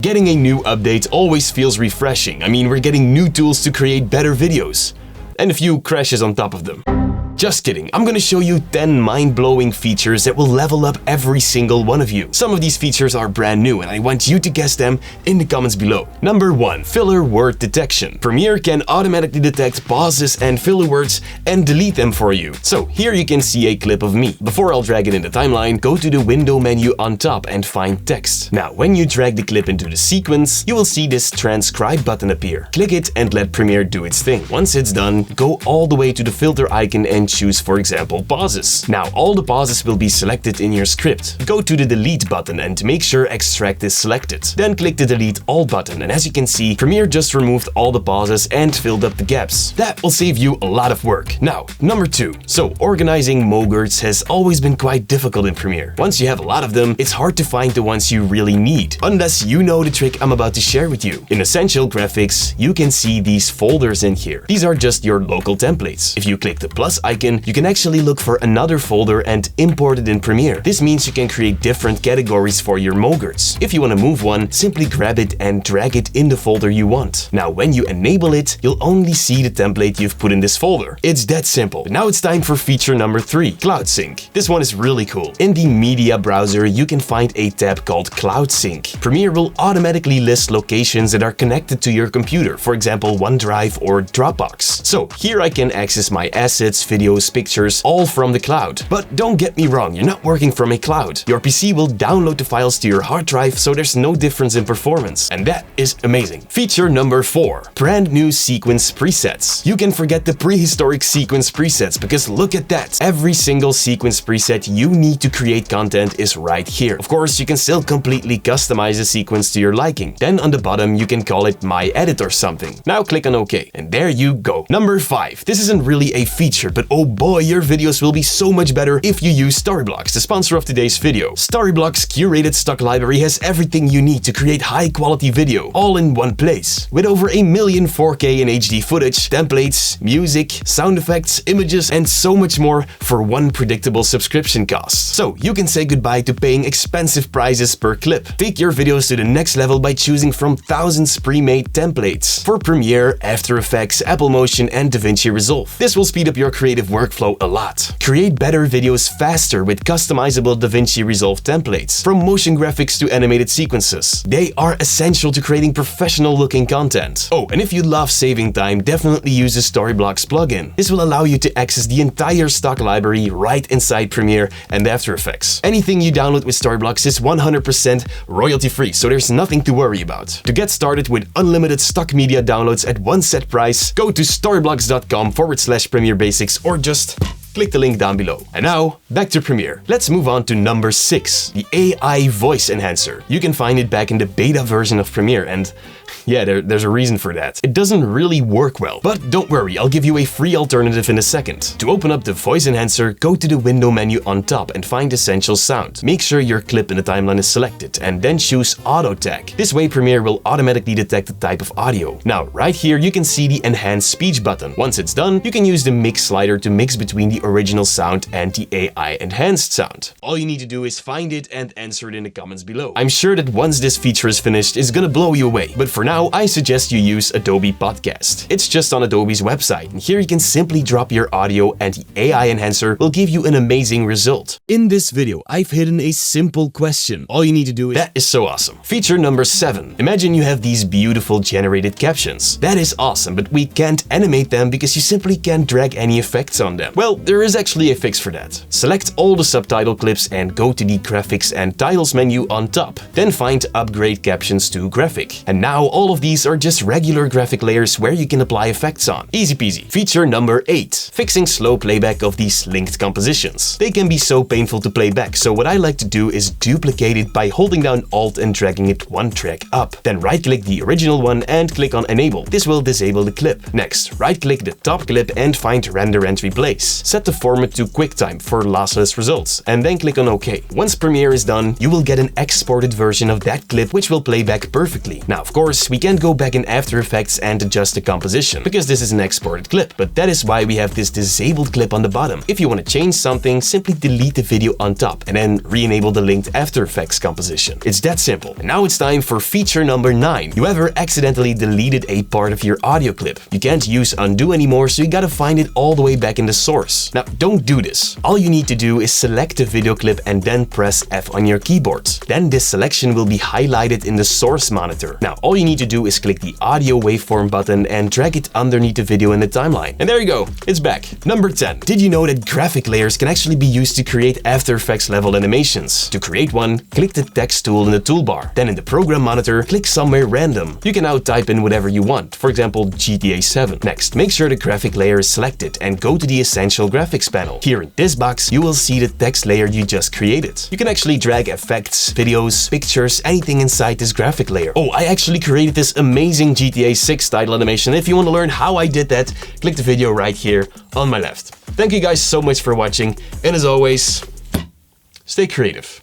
Getting a new update always feels refreshing. I mean, we're getting new tools to create better videos. And a few crashes on top of them. Just kidding, I'm gonna show you 10 mind-blowing features that will level up every single one of you. Some of these features are brand new and I want you to guess them in the comments below. Number 1. Filler word detection. Premiere can automatically detect pauses and filler words and delete them for you. So here you can see a clip of me. Before I'll drag it in the timeline, go to the window menu on top and find text. Now, when you drag the clip into the sequence, you will see this transcribe button appear. Click it and let Premiere do its thing. Once it's done, go all the way to the filter icon and choose, for example, pauses. Now, all the pauses will be selected in your script. Go to the delete button and make sure extract is selected. Then click the delete all button, and as you can see, Premiere just removed all the pauses and filled up the gaps. That will save you a lot of work. Now, number 2. So, organizing mogurts has always been quite difficult in Premiere. Once you have a lot of them, it's hard to find the ones you really need, unless you know the trick I'm about to share with you. In Essential Graphics, you can see these folders in here. These are just your local templates. If you click the plus icon, you can actually look for another folder and import it in Premiere. This means you can create different categories for your mogurts. If you want to move one, simply grab it and drag it in the folder you want. Now, when you enable it, you'll only see the template you've put in this folder. It's that simple. But now it's time for feature number 3, Cloud Sync. This one is really cool. In the media browser, you can find a tab called Cloud Sync. Premiere will automatically list locations that are connected to your computer, for example, OneDrive or Dropbox. So here I can access my assets, videos, pictures, all from the cloud. But don't get me wrong, you're not working from a cloud. Your PC will download the files to your hard drive, so there's no difference in performance. And that is amazing. Feature number 4, brand new sequence presets. You can forget the prehistoric sequence presets because look at that. Every single sequence preset you need to create content is right here. Of course, you can still completely customize the sequence to your liking. Then on the bottom, you can call it My Edit or something. Now click on OK, and there you go. Number 5. This isn't really a feature, but oh boy, your videos will be so much better if you use Storyblocks, the sponsor of today's video. Storyblocks' curated stock library has everything you need to create high-quality video, all in one place. With over 1 million 4K and HD footage, templates, music, sound effects, images, and so much more for one predictable subscription cost. So you can say goodbye to paying expensive prices per clip. Take your videos to the next level by choosing from thousands pre-made templates for Premiere, After Effects, Apple Motion, and DaVinci Resolve. This will speed up your creative workflow a lot. Create better videos faster with customizable DaVinci Resolve templates, from motion graphics to animated sequences. They are essential to creating professional-looking content. Oh, and if you love saving time, definitely use the Storyblocks plugin. This will allow you to access the entire stock library right inside Premiere and After Effects. Anything you download with Storyblocks is 100% royalty-free, so there's nothing to worry about. To get started with unlimited stock media downloads at one set price, go to storyblocks.com/Premiere Basics or just click the link down below. And now, back to Premiere. Let's move on to number 6, the AI voice enhancer. You can find it back in the beta version of Premiere, and yeah, there's a reason for that. It doesn't really work well, but don't worry, I'll give you a free alternative in a second. To open up the voice enhancer, go to the window menu on top and find Essential Sound. Make sure your clip in the timeline is selected and then choose Auto Tag. This way Premiere will automatically detect the type of audio. Now, right here you can see the Enhance Speech button. Once it's done, you can use the mix slider to mix between the original sound and the AI enhanced sound. All you need to do is find it and answer it in the comments below. I'm sure that once this feature is finished, it's gonna blow you away. But for now, I suggest you use Adobe Podcast. It's just on Adobe's website, and here you can simply drop your audio and the AI enhancer will give you an amazing result. In this video, I've hidden a simple question. All you need to do is... That is so awesome. Feature number 7. Imagine you have these beautiful generated captions. That is awesome, but we can't animate them because you simply can't drag any effects on them. Well, there is actually a fix for that. Select all the subtitle clips and go to the Graphics and Titles menu on top. Then find Upgrade Captions to Graphic. And now all of these are just regular graphic layers where you can apply effects on. Easy peasy. Feature number 8. Fixing slow playback of these linked compositions. They can be so painful to play back, so what I like to do is duplicate it by holding down Alt and dragging it one track up. Then right-click the original one and click on Enable. This will disable the clip. Next, right-click the top clip and find Render and Replace. Set Set the format to QuickTime for lossless results, and then click on OK. Once Premiere is done, you will get an exported version of that clip which will play back perfectly. Now, of course, we can't go back in After Effects and adjust the composition, because this is an exported clip, but that is why we have this disabled clip on the bottom. If you want to change something, simply delete the video on top, and then re-enable the linked After Effects composition. It's that simple. And now it's time for feature number 9. You ever accidentally deleted a part of your audio clip? You can't use undo anymore, so you gotta find it all the way back in the source. Now, don't do this. All you need to do is select the video clip and then press F on your keyboard. Then this selection will be highlighted in the source monitor. Now, all you need to do is click the audio waveform button and drag it underneath the video in the timeline. And there you go, it's back. Number 10. Did you know that graphic layers can actually be used to create After Effects level animations? To create one, click the text tool in the toolbar. Then in the program monitor, click somewhere random. You can now type in whatever you want, for example GTA 7. Next, make sure the graphic layer is selected and go to the Essential Graphics panel. Here in this box, you will see the text layer you just created. You can actually drag effects, videos, pictures, anything inside this graphic layer. Oh, I actually created this amazing GTA 6 title animation. If you want to learn how I did that, click the video right here on my left. Thank you guys so much for watching, and as always, stay creative.